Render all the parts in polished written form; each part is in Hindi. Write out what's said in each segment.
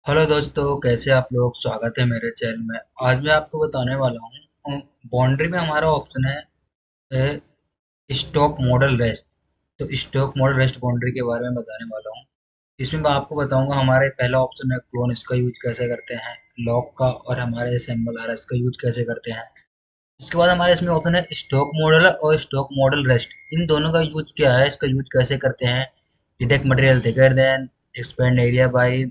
हेलो दोस्तों, कैसे आप लोग। स्वागत है मेरे चैनल में। आज मैं आपको बताने वाला हूँ बाउंड्री में हमारा ऑप्शन है स्टॉक मॉडल रेस्ट। तो स्टॉक मॉडल रेस्ट बाउंड्री के बारे में बताने वाला हूँ। इसमें मैं आपको बताऊंगा हमारे पहला ऑप्शन है क्लोन, इसका यूज कैसे करते हैं, लॉक का, और हमारे सिंबल आर इसका यूज कैसे करते हैं। उसके बाद हमारे इसमें ऑप्शन है स्टॉक मॉडल और स्टॉक मॉडल रेस्ट। इन दोनों का यूज क्या है, इसका यूज कैसे करते हैं। Detect material thicker than, expand area by.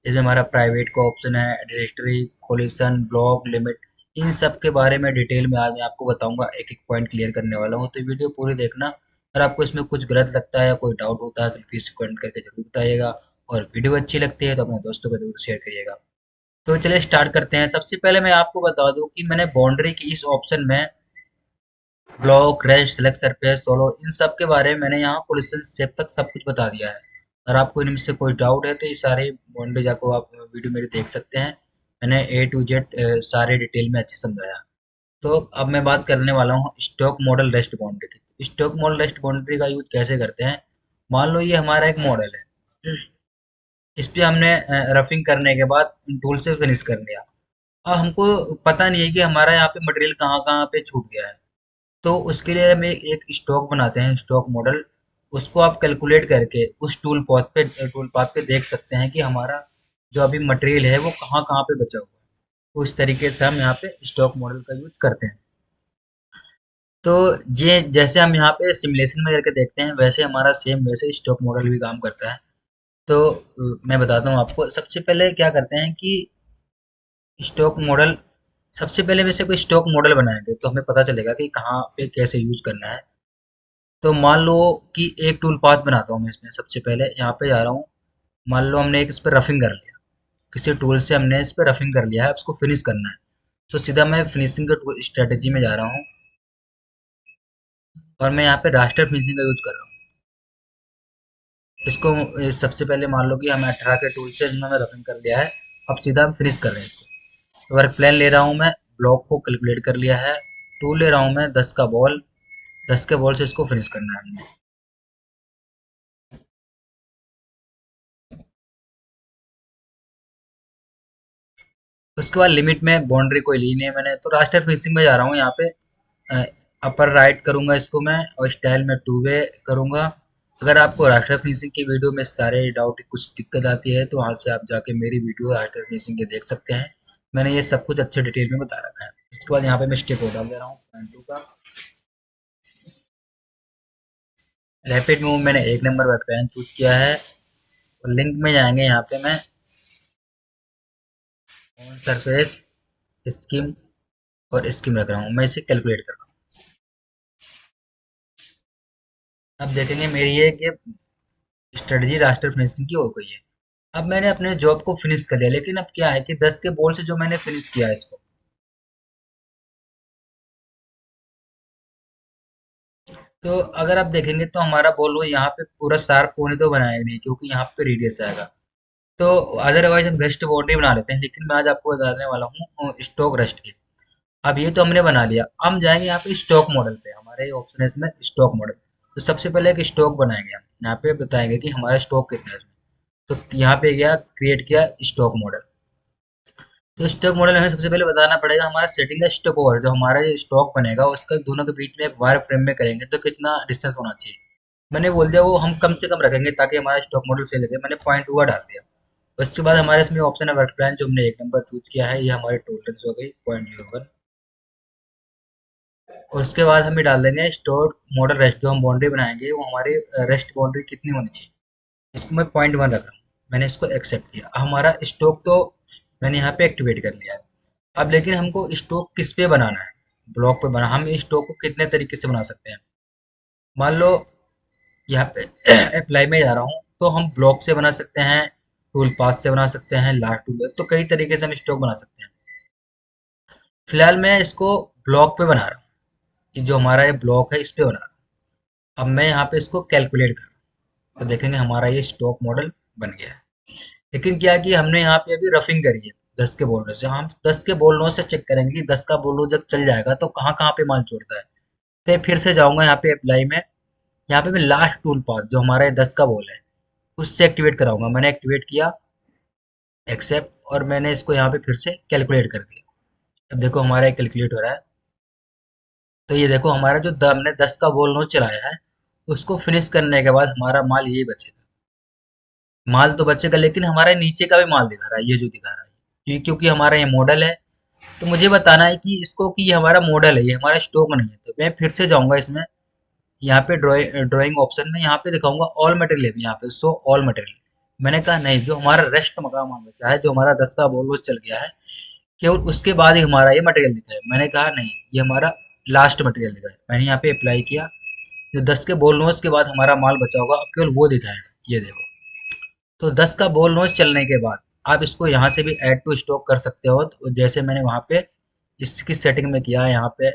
इसमें हमारा प्राइवेट का ऑप्शन है, रजिस्ट्री, कोलिशन, ब्लॉक, लिमिट। इन सब के बारे में डिटेल में आज मैं आपको बताऊंगा, एक एक पॉइंट क्लियर करने वाला हूँ। तो वीडियो पूरी देखना। अगर आपको इसमें कुछ गलत लगता है या कोई डाउट होता है तो प्लीज कमेंट करके जरूर बताइएगा। और वीडियो अच्छी लगती है तो अपने दोस्तों को जरूर शेयर करिएगा। तो चलिए स्टार्ट करते हैं। सबसे पहले मैं आपको बता दूं कि मैंने बाउंड्री की इस ऑप्शन में block, rest, select surface, solo, इन सब के बारे में मैंने यहाँ कोलिशन शेप तक सब कुछ बता दिया है। अगर आपको इनमें से कोई डाउट है तो ये सारे बाउंड्री जाको आप वीडियो मेरी देख सकते हैं। मैंने ए टू जेड सारे डिटेल में अच्छे समझाया। तो अब मैं बात करने वाला हूँ स्टॉक मॉडल रेस्ट बाउंड्री की। स्टॉक मॉडल रेस्ट बाउंड्री का यूज कैसे करते हैं। मान लो ये हमारा एक मॉडल है, इस पे हमने रफिंग करने के बाद टूल से फिनिश कर लिया। अब हमको पता नहीं है कि हमारा यहाँ पे मटेरियल कहाँ कहाँ पे छूट गया है। तो उसके लिए हम एक स्टॉक बनाते हैं, स्टॉक मॉडल। उसको आप कैलकुलेट करके उस टूल पाथ पे देख सकते हैं कि हमारा जो अभी मटेरियल है वो कहाँ कहाँ पे बचा हुआ है। तो इस तरीके से हम यहाँ पे स्टॉक मॉडल का यूज करते हैं। तो ये जैसे हम यहाँ पे सिमुलेशन में करके देखते हैं, वैसे हमारा सेम वैसे स्टॉक मॉडल भी काम करता है। तो मैं बताता हूँ आपको। सबसे पहले क्या करते हैं कि स्टॉक मॉडल, सबसे पहले वैसे कोई स्टॉक मॉडल बनाएंगे तो हमें पता चलेगा कि कहाँ पे कैसे यूज करना है। तो मान लो कि एक टूल पाथ बनाता हूँ मैं इसमें। सबसे पहले यहाँ पे जा रहा हूँ। मान लो हमने एक इस पर रफिंग कर लिया, किसी टूल से हमने इस पर रफिंग कर लिया है, उसको फिनिश करना है। तो सीधा मैं फिनिशिंग के स्ट्रेटेजी में जा रहा हूँ और मैं यहाँ पे रास्टर फिनिशिंग का यूज कर रहा हूँ। इसको सबसे पहले मान लो कि हमें 18 के टूल से हमने रफिंग कर लिया है। अब सीधा हम फिनिश कर रहे हैं इसको। वर्क प्लान ले रहा हूँ मैं, ब्लॉक को कैलकुलेट कर लिया है। टूल ले रहा हूँ मैं 10 का बॉल, 10 के बॉल से इसको फिनिश करना है हमने। उसके बाद लिमिट में बाउंड्री कोई ली नहीं है मैंने, तो रास्टर फिनिशिंग में जा रहा हूँ। यहाँ पे अपर राइट करूंगा इसको मैं, और स्टाइल में टू वे करूंगा। अगर आपको रास्टर फिनिशिंग की वीडियो में सारे डाउट कुछ दिक्कत आती है तो वहां से आप जाके मेरी वीडियो रास्टर फिनिशिंग के देख सकते हैं। मैंने ये सब कुछ अच्छे डिटेल में बता रखा है। उसके बाद यहाँ पे मैं स्टेप हो डाल दे रहा हूँ पॉइंट टू का। रैपिड मूव मैंने एक नंबर पर पेन चूज किया है। और लिंक में जाएंगे, यहाँ पे मैं ऑन सरफेस, स्कीम और स्कीम रख रहा हूँ। मैं इसे कैलकुलेट कर रहा हूँ। अब देखेंगे मेरी ये कि स्ट्रेटजी रास्टर फिनिशिंग की हो गई है। अब मैंने अपने जॉब को फिनिश कर लिया, लेकिन अब क्या है कि 10 के बॉल से जो मैंने फिनिश किया है इसको, तो अगर आप देखेंगे तो हमारा बॉल वो यहाँ पे पूरा शार्प होने तो बनाएगा नहीं, क्योंकि यहाँ पे रेडियस आएगा। तो अदरवाइज हम रेस्ट बाउंड्री बना लेते हैं, लेकिन मैं आज आपको बताने वाला हूँ स्टॉक रेस्ट की। अब ये तो हमने बना लिया। हम जाएंगे यहाँ पे स्टॉक मॉडल पे। हमारे ऑप्शन है इसमें स्टॉक मॉडल। तो सबसे पहले एक स्टॉक बनाएंगे हम, यहाँ पे बताएंगे कि हमारा स्टॉक कितना है इसमें। तो यहाँ पे गया, क्रिएट किया स्टॉक मॉडल। तो स्टॉक मॉडल हमें सबसे पहले बताना पड़ेगा हमारा सेटिंग का स्टॉक ओवर, जो हमारा ये स्टॉक बनेगा उसका दोनों के बीच में एक वायर फ्रेम में करेंगे तो कितना डिस्टेंस होना चाहिए। मैंने बोल दिया वो हम कम से कम रखेंगे ताकि हमारा स्टॉक मॉडल सही लगे। मैंने पॉइंट हुआ डाल दिया। उसके बाद हमारे इसमें ऑप्शन है वर्क प्लान, जो हमने एक नंबर चूज किया है, ये हमारी टोटल्स हो गई 0.01। और उसके बाद हम ये डाल देंगे स्टोर मॉडल रेस्ट, जो हम बाउंड्री बनाएंगे वो हमारी रेस्ट बाउंड्री कितनी होनी चाहिए। इसको मैं 0.1 रख रहा हूँ। मैंने इसको एक्सेप्ट किया। अब हमारा स्टॉक तो मैंने यहाँ पे एक्टिवेट कर लिया है। अब लेकिन हमको स्टॉक किस पे बनाना है, ब्लॉक पे बना। हम इस स्टॉक को कितने तरीके से बना सकते हैं। मान लो यहाँ पे अप्लाई में जा रहा हूँ, तो हम ब्लॉक से बना सकते हैं, टूल पाथ से बना सकते हैं, लास्ट टूल, तो कई तरीके से हम स्टॉक बना सकते हैं। फिलहाल मैं इसको ब्लॉक पे बना रहा हूँ। ये जो हमारा ये ब्लॉक है इस पे बना रहा हूँ। अब मैं यहाँ पे इसको कैलकुलेट कर रहा हूँ, तो देखेंगे हमारा ये स्टॉक मॉडल बन गया है। लेकिन क्या कि हमने यहाँ पे अभी रफिंग करी है 10 के बोल्डर से। हम 10 के बोल्डरों से चेक करेंगे कि 10 का बोल्डर जब चल जाएगा तो कहाँ कहाँ पे माल छोड़ता है। फिर से जाऊंगा यहाँ पे अप्लाई में। यहाँ पे मैं लास्ट टूल पाथ, जो हमारा 10 का बॉल है, उससे एक्टिवेट कराऊंगा। मैंने एक्टिवेट किया। एक्सेप्ट, और मैंने इसको यहाँ पे फिर से कैलकुलेट कर दिया। अब देखो हमारा कैलकुलेट हो रहा है। तो ये देखो हमारा जो हमने 10 का बोल नोट चलाया है, उसको फिनिश करने के बाद हमारा माल यही बचेगा। माल तो बचेगा, लेकिन हमारा नीचे का भी माल दिखा रहा है, ये जो दिखा रहा है, क्योंकि हमारा ये मॉडल है। तो मुझे बताना है कि इसको, कि ये हमारा मॉडल है, ये हमारा स्टॉक नहीं है। तो मैं फिर से जाऊंगा इसमें, यहाँ पे ड्राइंग ऑप्शन में यहाँ पे दिखाऊंगा ऑल मटेरियल, यहाँ पे शो ऑल मटेरियल। मैंने कहा नहीं, जो हमारा रेस्ट मकाम बचा है, जो हमारा 10 का बोल चल गया है, केवल उसके बाद ही हमारा ये मटेरियल दिखा है। मैंने कहा नहीं, ये हमारा लास्ट मटेरियल दिखा है। मैंने यहाँ पे अप्लाई किया, जो 10 के बोल नोच के बाद हमारा माल बचा होगा, अब केवल वो दिखाएगा, ये देखो। तो 10 का बोल नोच चलने के बाद आप इसको यहाँ से भी ऐड टू स्टॉक कर सकते हो। तो जैसे मैंने वहाँ पे इसकी सेटिंग में किया है, यहाँ पे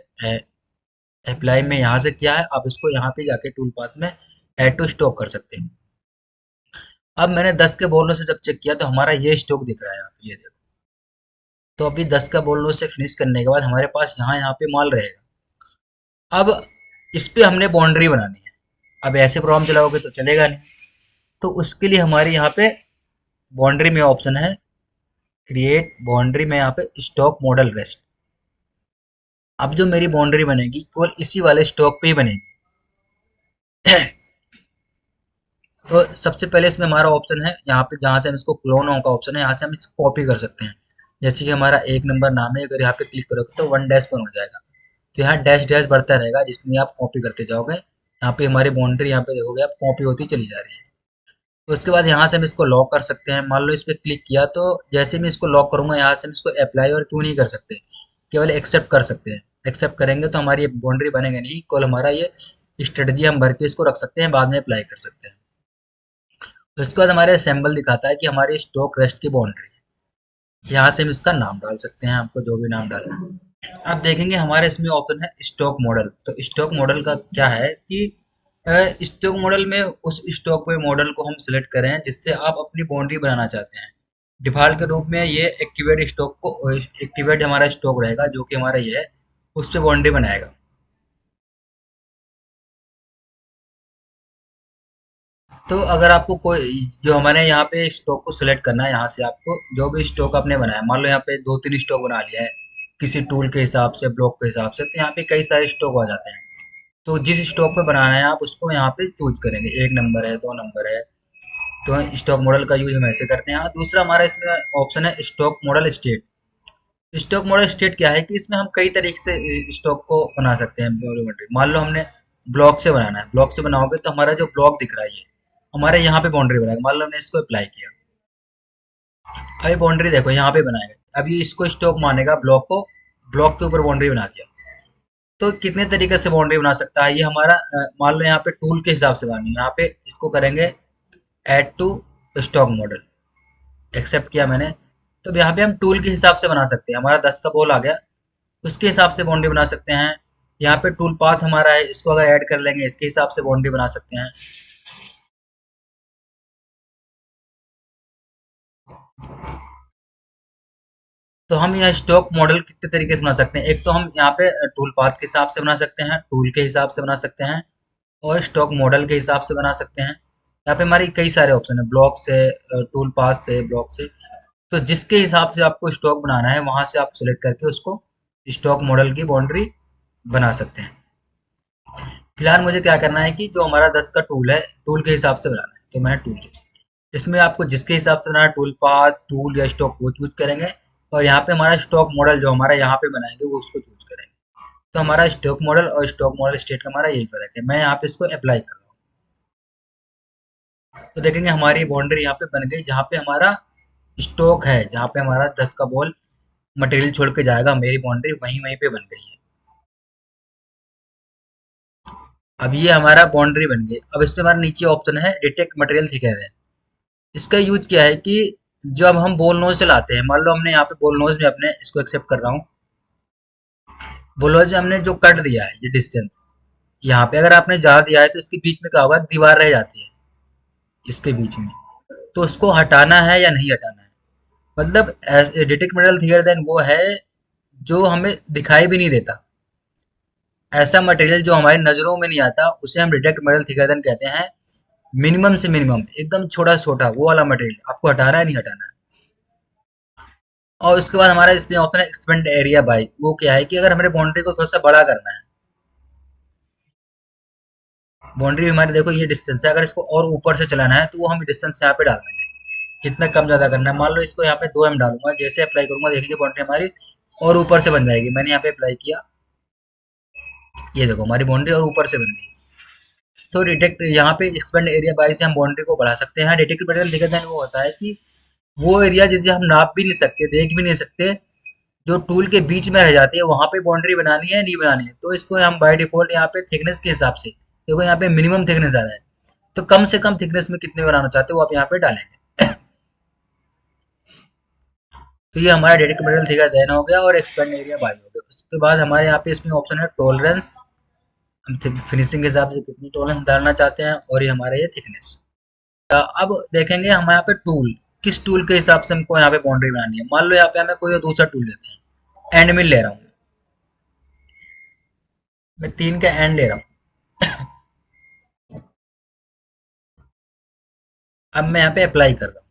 अप्लाई में यहाँ से किया है, आप इसको यहाँ पे जाके टूल पाथ में ऐड टू स्टॉक कर सकते हैं। अब मैंने 10 के बोल नोच से जब चेक किया, तो हमारा ये स्टॉक दिख रहा है, आप ये देखो। तो अभी 10 का बोल नोच से फिनिश करने के बाद हमारे पास यहाँ पे माल रहेगा। अब इस पे हमने बाउंड्री बनानी है। अब ऐसे प्रोग्राम चलाओगे तो चलेगा नहीं। तो उसके लिए हमारे यहाँ पे बाउंड्री में ऑप्शन है, क्रिएट बाउंड्री में यहाँ पे स्टॉक मॉडल रेस्ट। अब जो मेरी बाउंड्री बनेगी, केवल इसी वाले स्टॉक पे ही बनेगी। तो सबसे पहले इसमें हमारा ऑप्शन है, यहाँ पे जहाँ से हम इसको क्लोन होगा ऑप्शन है, यहाँ से हम इसको कॉपी कर सकते हैं। जैसे कि हमारा एक नंबर नाम है, अगर यहाँ पे क्लिक करोगे तो 1 डैश पर हो जाएगा। तो यहाँ डैश डैश बढ़ता रहेगा, जिसमें आप कॉपी करते जाओगे। यहाँ पे हमारी बाउंड्री, यहाँ पे देखोगे आप, कॉपी होती चली जा रही है। तो उसके बाद यहाँ से हम इसको लॉक कर सकते हैं। मान लो इस पर क्लिक किया, तो जैसे मैं इसको लॉक करूंगा, यहाँ से हम इसको अप्लाई और क्यों नहीं कर सकते, केवल एक्सेप्ट कर सकते हैं। एक्सेप्ट करेंगे तो हमारी ये बाउंड्री बनेगा नहीं, केवल हमारा ये स्ट्रेटजी हम भर के इसको रख सकते हैं, बाद में अप्लाई कर सकते हैं। तो उसके बाद हमारे सिंबल दिखाता है कि हमारी स्टॉक रेस्ट की बाउंड्री है। यहाँ से हम इसका नाम डाल सकते हैं, आपको जो भी नाम डालना है। आप देखेंगे हमारे इसमें ऑप्शन है स्टॉक मॉडल। तो स्टॉक मॉडल का क्या है कि स्टॉक मॉडल में उस स्टॉक पे मॉडल को हम सिलेक्ट करें जिससे आप अपनी बाउंड्री बनाना चाहते हैं। डिफॉल्ट के रूप में ये एक्टिवेट स्टॉक को, एक्टिवेट हमारा स्टॉक रहेगा, जो कि हमारा ये है, उस पे बाउंड्री बनाएगा। तो अगर आपको कोई, जो हमारे यहाँ पे स्टॉक को सिलेक्ट करना है, यहाँ से आपको जो भी स्टॉक आपने बनाया, मान लो यहाँ पे 2-3 स्टॉक बना लिया है किसी टूल के हिसाब से, ब्लॉक के हिसाब से, तो यहाँ पे कई सारे स्टॉक आ जाते हैं। तो जिस स्टॉक पे बनाना है आप उसको यहाँ पे चूज करेंगे, 1 नंबर है, 2 नंबर है। तो स्टॉक मॉडल का यूज हम ऐसे करते हैं। हाँ, दूसरा हमारा इसमें ऑप्शन है stock model state. Stock model state क्या है कि इसमें हम कई तरीके से स्टॉक को बना सकते हैं। मान लो हमने ब्लॉक से बनाना है, ब्लॉक से बनाओगे तो हमारा जो ब्लॉक दिख रहा है, ये हमारे यहाँ पे बाउंड्री बनाएगा। मान लो हमने इसको अप्लाई किया, अभी बाउंड्री देखो यहाँ पे बनाएगा। अब ये इसको स्टॉक मानेगा, ब्लॉक को, ब्लॉक के ऊपर बाउंड्री बना दिया। तो कितने तरीके से बाउंड्री बना सकता है ये हमारा, मान लो यहाँ पे टूल के हिसाब से बनानी है, यहाँ पे इसको करेंगे add to stock model, accept किया मैंने। तो अब यहाँ पे हम टूल के हिसाब से बना सकते हैं। हमारा 10 का बॉल आ गया, उसके हिसाब से बाउंड्री बना सकते हैं। यहाँ पे टूल पाथ हमारा है, इसको अगर ऐड कर लेंगे, इसके हिसाब से बाउंड्री बना सकते हैं। तो हम यहाँ स्टॉक मॉडल कितने तरीके से बना सकते हैं, एक तो हम यहाँ पे टूल पाथ के हिसाब से बना सकते हैं, टूल के हिसाब से बना सकते हैं, और स्टॉक मॉडल के हिसाब से बना सकते हैं। यहाँ पे हमारी कई सारे ऑप्शन है, ब्लॉक से, टूल पाथ से, ब्लॉक से। तो जिसके हिसाब से आपको स्टॉक बनाना है, वहां से आप सिलेक्ट करके उसको स्टॉक मॉडल की बाउंड्री बना सकते हैं। फिलहाल मुझे क्या करना है कि जो हमारा 10 का टूल है, टूल के हिसाब से बनाना है, तो मैंने टूल चूज। इसमें आपको जिसके हिसाब से बनाना है, टूल पाथ, टूल या स्टॉक, वो चूज करेंगे। और यहाँ पे हमारा स्टॉक मॉडल जो हमारा यहाँ पे बनाएंगे, वो उसको चूज करेंगे। तो हमारा स्टॉक मॉडल और स्टॉक मॉडल स्टेट का हमारा यही फर्क है। मैं यहाँ पे इसको अप्लाई कर रहा हूँ, तो देखेंगे हमारी बाउंड्री यहाँ पे बन गई, जहाँ पे हमारा स्टॉक है, जहाँ पे हमारा 10 का बॉल मटेरियल छोड़ के जाएगा, मेरी बाउंड्री वहीं वहीं पे बन गई है। अब ये हमारा बाउंड्री बन गई। अब इसमें हमारा नीचे ऑप्शन है डिटेक्ट मटेरियल थिकर है। इसका यूज क्या है कि जब हम बोल नोज चलाते हैं, मान लो हमने यहाँ पे बोल नोज में अपने, इसको एक्सेप्ट कर रहा हूँ, बोल नोज में हमने जो कट दिया है, ये डिस्टेंस, यहाँ पे अगर आपने ज्यादा दिया है, तो इसके बीच में क्या होगा, दीवार रह जाती है इसके बीच में। तो उसको हटाना है या नहीं हटाना है, मतलब डिटेक्ट मटेरियल थिकर देन वो है जो हमें दिखाई भी नहीं देता। ऐसा मटेरियल जो हमारी नजरों में नहीं आता, उसे हम डिटेक्ट मटेरियल थिकर देन कहते हैं। मिनिमम से मिनिमम, एकदम छोटा छोटा वो वाला मटेरियल आपको हटाना है, नहीं हटाना है। और उसके बाद हमारा इसमें ऑप्शन है एक्सपेंड एरिया बाई। वो क्या है कि अगर हमारे बाउंड्री को थोड़ा सा बड़ा करना है, बाउंड्री हमारी देखो ये डिस्टेंस है, अगर इसको और ऊपर से चलाना है तो वो हम डिस्टेंस यहाँ पे डाल देंगे। कितना कम ज्यादा करना है, मान लो इसको यहाँ पे 2 एम डालूंगा, जैसे अप्लाई करूंगा देखिए बाउंड्री हमारी और ऊपर से बन जाएगी। मैंने यहाँ पे अप्लाई किया, ये देखो हमारी बाउंड्री और ऊपर से बन गई। तो डिटेक्ट यहाँ पे एक्सपेंड एरिया बाई से हम बाउंड्री को बढ़ा सकते हैं। डिटेक्ट मटेरियल देखा जाए वो होता है कि वो एरिया जिसे हम नाप भी नहीं सकते, देख भी नहीं सकते, जो टूल के बीच में रह जाती है, वहां पे बाउंड्री बनानी है नहीं बनानी है, तो इसको हम बाय डिफॉल्ट यहाँ पे थिकनेस के हिसाब से, देखो यहाँ पे मिनिमम थिकनेस आ रहा है, तो कम से कम थिकनेस में कितने बनाना चाहते हो वो आप यहाँ पे डालेंगे। तो ये हमारा डेडिकेट मटेरियल थिका देना हो गया और एक्सपेंड एरिया बाय हो गया। उसके बाद हमारे यहाँ पे इसमें ऑप्शन है टॉलरेंस, हम फिनिशिंग के हिसाब से कितनी टॉलरेंस डालना चाहते हैं, और ये हमारा ये थिकनेस। अब देखेंगे हम यहाँ पे टूल, किस टूल के हिसाब से हमको यहाँ पे बाउंड्री बनानी है। मान लो यहाँ पे हमें कोई दूसरा टूल लेते हैं, एंड मिल ले रहा हूँ मैं 3 का एंड ले रहा हूँ। अब मैं यहाँ पे अप्लाई कर रहा हूँ,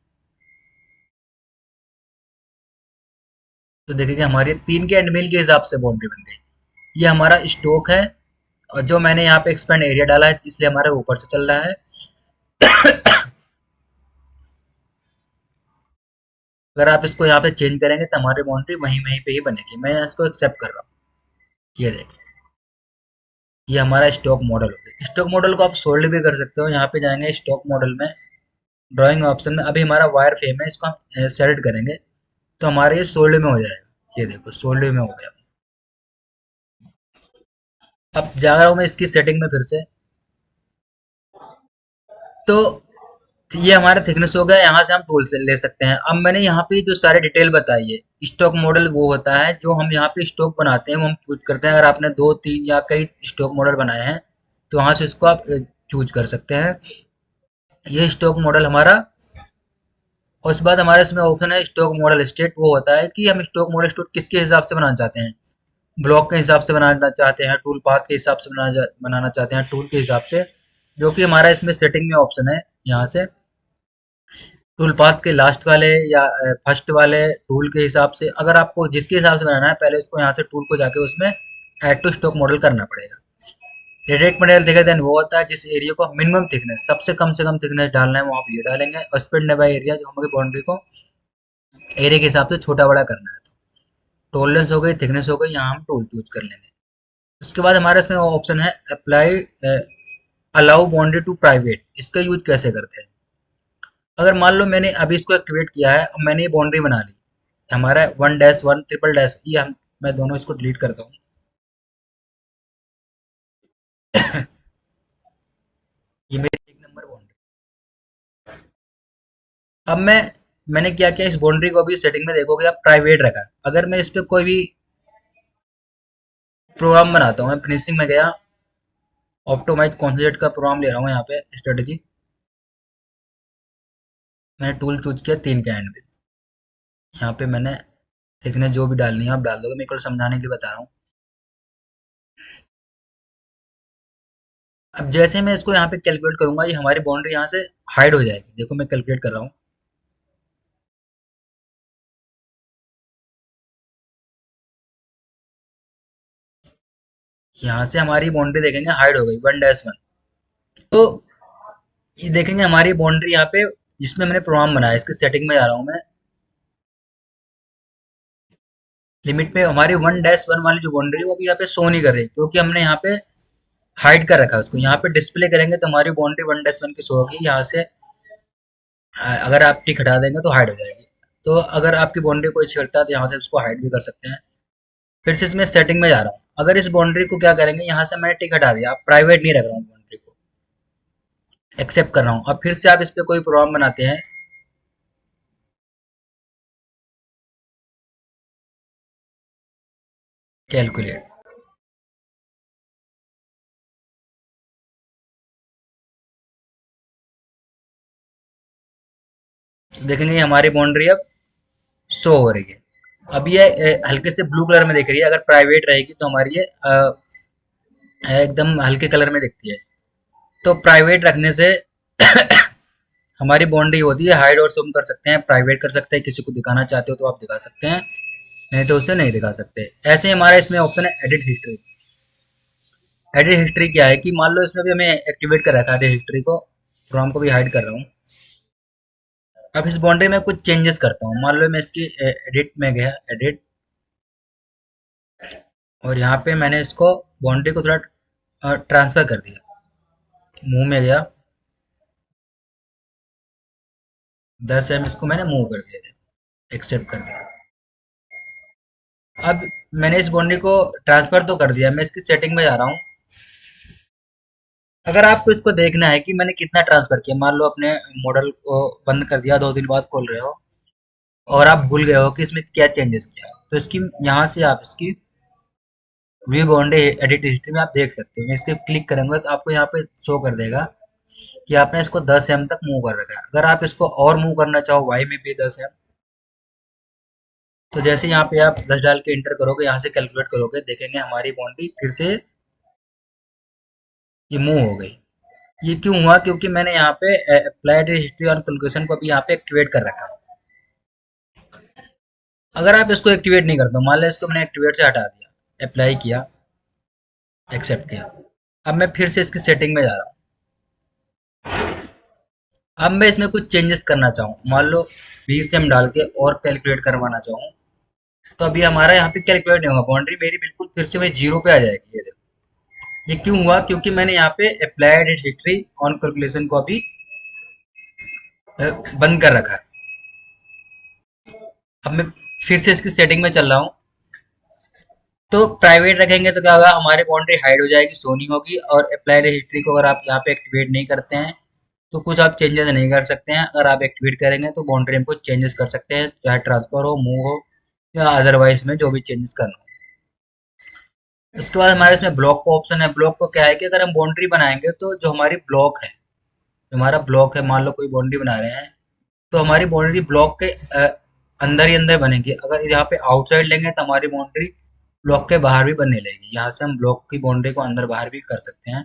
तो देखिए हमारे 3 के एंड मिल के हिसाब से बाउंड्री बन गई। ये हमारा स्टोक है, और जो मैंने यहाँ पे एक्सपेंड एरिया डाला है इसलिए हमारे ऊपर से चल रहा है। अगर आप इसको यहाँ पे चेंज करेंगे तो हमारी बाउंड्री वहीं वहीं पे ही बनेगी। मैं इसको एक्सेप्ट कर रहा हूँ, ये देखिए ये हमारा स्टॉक मॉडल हो गया। स्टॉक मॉडल को आप सोल्ड भी कर सकते हो, यहाँ पे जाएंगे स्टॉक मॉडल में, ड्राइंग ऑप्शन में, अभी हमारा वायर फ्रेम है, इसको हम सेलेक्ट करेंगे तो हमारे ये सोल्ड में हो जाएगा। ये देखो सोल्ड में हो गया। अब जा रहा हूँ मैं इसकी सेटिंग में फिर से, तो ये हमारा थिकनेस हो गया। यहाँ से हम टूल से ले सकते हैं। अब मैंने यहाँ पे जो सारे डिटेल बताई है, स्टॉक मॉडल वो होता है जो हम यहाँ पे स्टॉक बनाते हैं, वो हम चूज करते हैं। अगर आपने 2 3 या कई स्टॉक मॉडल बनाए हैं तो वहां से इसको आप चूज कर सकते हैं। ये स्टॉक मॉडल हमारा, और उसके बाद हमारे इसमें ऑप्शन है स्टॉक मॉडल स्टेट। वो होता है कि हम स्टॉक मॉडल स्टेट किसके हिसाब से बनाना चाहते हैं, ब्लॉक के हिसाब से बनाना चाहते हैं, टूल पाथ के हिसाब से बनाना चाहते हैं, टूल के हिसाब से, जो कि हमारा इसमें सेटिंग में ऑप्शन है। यहाँ से टूल पाथ के लास्ट वाले या फर्स्ट वाले टूल के हिसाब से, अगर आपको जिसके हिसाब से बनाना है पहले इसको यहाँ से टूल को जाके उसमें ऐड टू स्टॉक मॉडल करना पड़ेगा। डायरेक्ट मटेरियल देखा देन वो होता है जिस एरिया को मिनिमम थिकनेस, सबसे कम से कम थिकनेस डालना है वो आप ये डालेंगे, और स्पेंड बाय एरिया जो हमारी बाउंड्री को एरिया के हिसाब से छोटा बड़ा करना है। तो टॉलरेंस हो गई, थिकनेस हो गई, यहाँ हम टूल चूज कर लेंगे। उसके बाद हमारे इसमें ऑप्शन है apply allow boundary to private. इसका यूज कैसे करते हैं, अगर मान लो मैंने अभी इसको एक्टिवेट किया है, अब मैंने ये बाउंड्री बना ली, हमारा 1-1 ट्रिपल डैश, ये हम, मैं दोनों इसको डिलीट करता हूँ। ये मेरी 1 नंबर बाउंड्री। अब मैंने क्या किया, इस बाउंड्री को भी सेटिंग में देखोगे आप प्राइवेट रखा है। अगर मैं इस पे कोई भी प्रोग्राम बनाता हूँ, मैं फिनिशिंग में गया, ऑप्टोमाइज कॉन्सेप्ट का प्रोग्राम ले रहा हूँ, यहाँ पे स्ट्रेटेजी, मैंने टूल चूज किया 3 का एंड पे। यहाँ पे मैंने थिकनेस जो भी डालनी है आप डाल दोगे, मैं केवल समझाने के लिए बता रहा हूँ। अब जैसे मैं इसको यहाँ पे कैलकुलेट करूंगा, ये हमारी बाउंड्री यहाँ से हाइड हो जाएगी। देखो मैं कैलकुलेट कर रहा हूँ, यहाँ से हमारी बाउंड्री देखेंगे हाइड हो गई 1-1। तो ये देखेंगे हमारी बाउंड्री यहाँ पे जिसमें मैंने प्रोग्राम बनाया, इसकी सेटिंग में जा रहा हूँ मैं, लिमिट पे हमारी 1-1 वाली जो बाउंड्री है वो अभी यहाँ पे शो नहीं कर रही, क्योंकि हमने यहाँ पे हाइड कर रखा है उसको। यहाँ पे डिस्प्ले करेंगे तो हमारी बाउंड्री 1-1 की शो होगी। यहाँ से अगर आप टिक हटा देंगे तो हाइड हो जाएगी। तो अगर आपकी बाउंड्री कोई छेड़ता है तो यहाँ से उसको हाइड भी कर सकते हैं। फिर से इसमें सेटिंग में जा रहा हूँ, अगर इस बाउंड्री को क्या करेंगे, यहाँ से मैंने टिक हटा दिया, प्राइवेट नहीं रख रहा हूँ बाउंड्री को, एक्सेप्ट कर रहा हूँ। अब फिर से आप इस पे कोई प्रोग्राम बनाते हैं, कैलकुलेट, देखेंगे हमारी बाउंड्री अब शो हो रही है। अब ये हल्के से ब्लू कलर में दिख रही है, अगर प्राइवेट रहेगी तो हमारी ये एकदम हल्के कलर में दिखती है। तो प्राइवेट रखने से हमारी बाउंड्री होती है, हाइड और जूम कर सकते हैं, प्राइवेट कर सकते हैं, किसी को दिखाना चाहते हो तो आप दिखा सकते हैं, नहीं तो उसे नहीं दिखा सकते। ऐसे ही हमारा इसमें ऑप्शन है एडिट हिस्ट्री। एडिट हिस्ट्री क्या है कि मान लो इसमें भी हमें एक्टिवेट कर रखा है एडिट हिस्ट्री को, फ्रॉम को भी हाइड कर रहा हूँ। अब इस बाउंड्री में कुछ चेंजेस करता हूँ, मान लो मैं इसकी एडिट में गया, एडिट, और यहाँ पे मैंने इसको बाउंड्री को थोड़ा ट्रांसफर कर दिया, मूव में गया 10 इसको मैंने मूव कर दिया, एक्सेप्ट कर दिया। अब मैंने इस बाउंड्री को ट्रांसफर तो कर दिया, मैं इसकी सेटिंग में जा रहा हूँ। अगर आपको इसको देखना है कि मैंने कितना ट्रांसफर किया, मान लो अपने मॉडल को बंद कर दिया, 2 दिन बाद खोल रहे हो और आप भूल गए हो कि इसमें क्या चेंजेस किया, तो इसकी यहाँ से आप इसकी व्यू बाउंड्री एडिट हिस्ट्री में आप देख सकते हो। मैं इसके क्लिक करेंगे तो आपको यहाँ पे शो कर देगा कि आपने इसको 10 तक मूव कर रखा है। अगर आप इसको और मूव करना चाहो वाई में भी 10 तो जैसे यहाँ पे आप 10 डाल के इंटर करोगे, यहाँ से कैलकुलेट करोगे, देखेंगे हमारी बाउंड्री फिर से ये मूव हो गई। ये क्यों हुआ? क्योंकि मैंने यहाँ पे अप्लाइड हिस्ट्री और कैलकुलेशन को भी यहाँ पे एक्टिवेट कर रखा है। अगर आप इसको एक्टिवेट नहीं करते, मान लो इसको मैंने एक्टिवेट से हटा दिया, अप्लाई किया, एक्सेप्ट किया, अब मैं फिर से इसकी सेटिंग में जा रहा हूँ। अब मैं इसमें कुछ चेंजेस करना चाहूँ, मान लो 20 डाल के और कैलकुलेट करवाना चाहूँ, तो अभी हमारा यहाँ पे कैलकुलेट नहीं होगा, बाउंड्री मेरी बिल्कुल फिर से वही जीरो पे आ जाएगी। ये देखो, ये क्यों हुआ? क्योंकि मैंने यहाँ पे अप्लाइड हिस्ट्री ऑन कैलकुलेशन को अभी बंद कर रखा है। अब मैं फिर से इसकी सेटिंग में चल रहा हूँ, तो प्राइवेट रखेंगे तो क्या होगा, हमारी बाउंड्री हाइड हो जाएगी, शो नहीं होगी। और अप्लाइड हिस्ट्री को अगर आप यहाँ पे एक्टिवेट नहीं करते हैं तो कुछ आप चेंजेस नहीं कर सकते हैं। अगर आप एक्टिवेट करेंगे तो बाउंड्री में कुछ चेंजेस कर सकते हैं, चाहे ट्रांसफर हो, मूव हो, या अदरवाइज में जो भी चेंजेस करना हो। उसके बाद हमारे इसमें ब्लॉक का ऑप्शन है। ब्लॉक को क्या है कि अगर हम बाउंड्री बनाएंगे तो जो हमारी ब्लॉक है, हमारा ब्लॉक है, मान लो कोई बाउंड्री बना रहे हैं, तो हमारी बाउंड्री ब्लॉक के अंदर ही अंदर बनेगी। अगर यहाँ पे आउटसाइड लेंगे तो हमारी बाउंड्री ब्लॉक के बाहर भी बनने लगेगी। यहाँ से हम ब्लॉक की बाउंड्री को अंदर बाहर भी कर सकते हैं।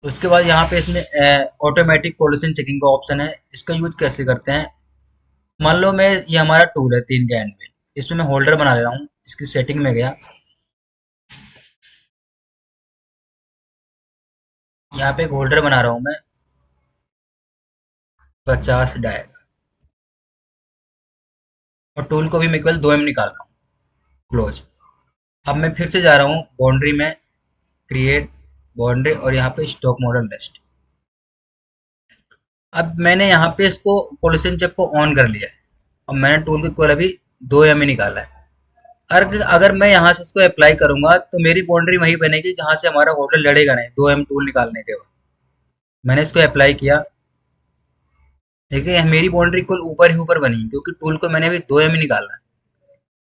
उसके बाद यहाँ पे इसमें ऑटोमेटिक कोलिशन चेकिंग का ऑप्शन है। इसका यूज कैसे करते हैं, मान लो मैं, ये हमारा टूल है 3 का एनविल, इसमें मैं होल्डर बना ले रहा हूँ। इसकी सेटिंग में गया, यहाँ पे एक होल्डर बना रहा हूँ मैं 50 डायल, और टूल को भी मैं केवल 2 निकाल रहा हूँ, क्लोज। अब मैं फिर से जा रहा हूँ बाउंड्री में, क्रिएट बाउंड्री, और यहाँ पे स्टॉक मॉडल लिस्ट। अब मैंने यहाँ पे इसको कोलिशन चेक को ऑन कर लिया है, और मैंने टूल को केवल अभी 2 निकाला है। अगर अगर मैं यहाँ से इसको अप्लाई करूंगा तो मेरी बाउंड्री वहीं बनेगी जहां से हमारा होल्डर लड़ेगा नहीं, 2 टूल निकालने के बाद। मैंने इसको अप्लाई किया, देखिए मेरी बाउंड्री कुल ऊपर ही ऊपर बनी, क्योंकि टूल को मैंने अभी 2 निकाला है।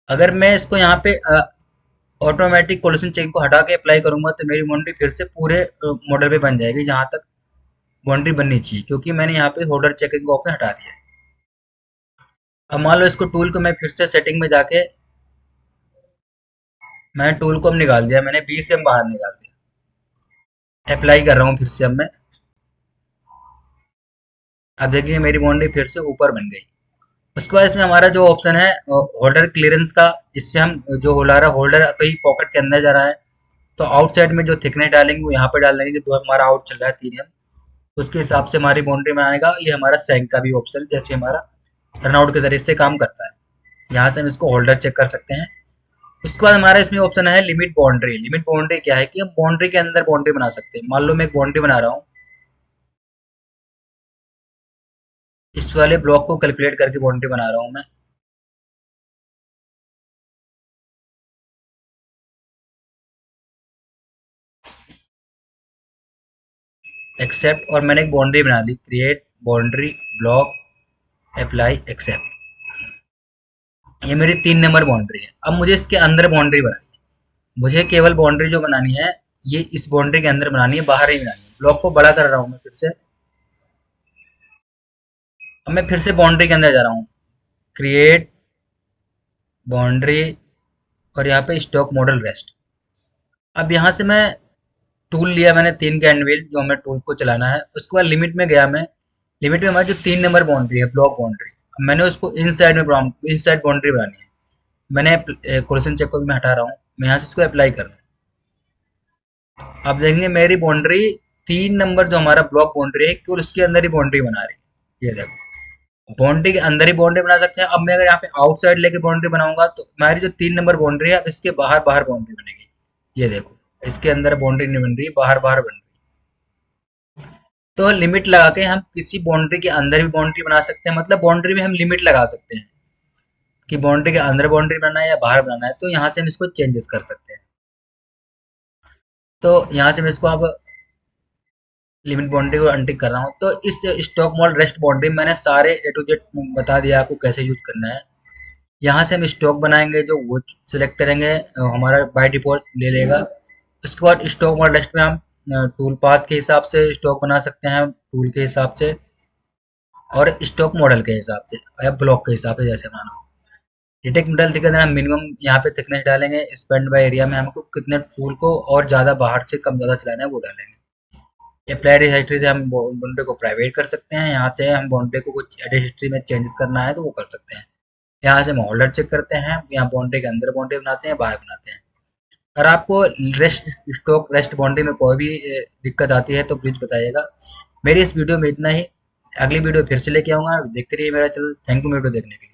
अगर मैं इसको यहाँ पे ऑटोमेटिक कोलिशन चेक को हटा के अप्लाई करूंगा तो मेरी बाउंड्री फिर से पूरे मॉडल पे बन जाएगी जहां तक बाउंड्री बननी चाहिए, क्योंकि मैंने यहाँ पे होल्डर चेकिंग का ऑप्शन हटा दिया है। अब मान लो इसको टूल को मैं फिर से सेटिंग में जाके, मैंने टूल को अब निकाल दिया, मैंने 20 बाहर निकाल दिया, अप्लाई कर रहा हूँ फिर से। अब मैं, अब देखिए मेरी बाउंड्री फिर से ऊपर बन गई। उसके बाद इसमें हमारा जो ऑप्शन है होल्डर क्लियरेंस का, इससे हम जो होल्डर कहीं पॉकेट के अंदर जा रहा है तो आउटसाइड में जो थिकनेस डालेंगे वो यहाँ पे डाल देंगे, कि दो हमारा आउट चल रहा है 3 उसके हिसाब से हमारी बाउंड्री बनाएगा। ये हमारा सैंक का भी ऑप्शन जैसे हमारा रनआउट के जरिए से काम करता है, यहाँ से हम इसको होल्डर चेक कर सकते हैं। उसके बाद हमारा इसमें ऑप्शन है लिमिट बाउंड्री। लिमिट बाउंड्री क्या है कि हम बाउंड्री के अंदर बाउंड्री बना सकते हैं। मान लो मैं एक बाउंड्री बना रहा हूँ, इस वाले ब्लॉक को कैलकुलेट करके बाउंड्री बना रहा हूँ मैं, एक्सेप्ट, और मैंने एक बाउंड्री बना दी, create boundary block, apply, accept. ये मेरी 3 बाउंड्री है। अब मुझे इसके अंदर बाउंड्री बनानी है। मुझे केवल बाउंड्री जो बनानी है ये इस बाउंड्री के अंदर बनानी है, बाहर नहीं बनानी है। ब्लॉक को बड़ा कर रहा हूँ मैं फिर से। अब मैं फिर से बाउंड्री के अंदर जा रहा हूँ, क्रिएट बाउंड्री, और यहाँ पे स्टॉक मॉडल रेस्ट। अब यहाँ से मैं टूल लिया मैंने 3 का एनविल, जो हमें टूल को चलाना है। उसके बाद लिमिट में गया मैं, लिमिट में हमारी जो 3 नंबर बाउंड्री है, ब्लॉक बाउंड्री, मैंने उसको इनसाइड बाउंड्री बनानी है। मैंने क्वेश्चन चेक को भी मैं हटा रहा हूँ, मैं यहाँ से इसको अप्लाई कर रहा हूँ। आप देखेंगे मेरी बाउंड्री 3 नंबर जो हमारा ब्लॉक बाउंड्री है, केवल उसके अंदर ही बाउंड्री बना रही है। ये देखो, बाउंड्री के अंदर ही बाउंड्री बना सकते हैं। अब मैं अगर यहाँ पे आउटसाइड लेके बाउंड्री बनाऊंगा तो हमारी जो 3 नंबर बाउंड्री है, अब इसके बाहर बाहर बाउंड्री बनेगी। ये देखो, इसके अंदर बाउंड्री नहीं बन रही, बाहर बाहर बन रही। तो लिमिट लगा के हम किसी बाउंड्री के अंदर भी बाउंड्री बना सकते हैं, मतलब बाउंड्री में हम लिमिट लगा सकते हैं कि बाउंड्री के अंदर बाउंड्री बनाना है या बाहर बनाना है, तो यहाँ से हम इसको चेंजेस कर सकते हैं। तो यहाँ से मैं इसको अब लिमिट बाउंड्री को अनटिक कर रहा हूँ। तो इस स्टॉक मॉडल रेस्ट बाउंड्री में मैंने सारे ए टू जेड बता दिया आपको कैसे यूज करना है। यहाँ से हम स्टॉक बनाएंगे, जो वो सिलेक्ट करेंगे हमारा बाय डिफॉल्ट ले लेगा। उसके बाद स्टॉक मॉडल रेस्ट में हम टूल पाथ के हिसाब से स्टॉक बना सकते हैं, टूल के हिसाब से और स्टॉक मॉडल के हिसाब से या ब्लॉक के हिसाब से जैसे मानो। डिटेक्ट मेटल थिकनेस हम मिनिमम यहाँ पे थिकनेस डालेंगे। स्पेंड बाय एरिया में हमको कितने टूल को और ज़्यादा बाहर से कम ज़्यादा चलाना है वो डालेंगे। अप्लाई हिस्ट्री से हम बाउंड्री को प्राइवेट कर सकते हैं। यहाँ से हम बाउंड्री को कुछ एडिट हिस्ट्री में चेंजेस करना है तो वो कर सकते हैं। यहाँ से हम होल्डर चेक करते हैं, यहाँ बाउंड्री के अंदर बाउंड्री बनाते हैं, बाहर बनाते हैं। अगर आपको रेस्ट स्टॉक रेस्ट बाउंड्री में कोई भी दिक्कत आती है तो प्लीज़ बताइएगा। मेरी इस वीडियो में इतना ही। अगली वीडियो फिर से लेके आऊँगा, देखते रहिए मेरा चैनल। थैंक यू वीडियो देखने के लिए।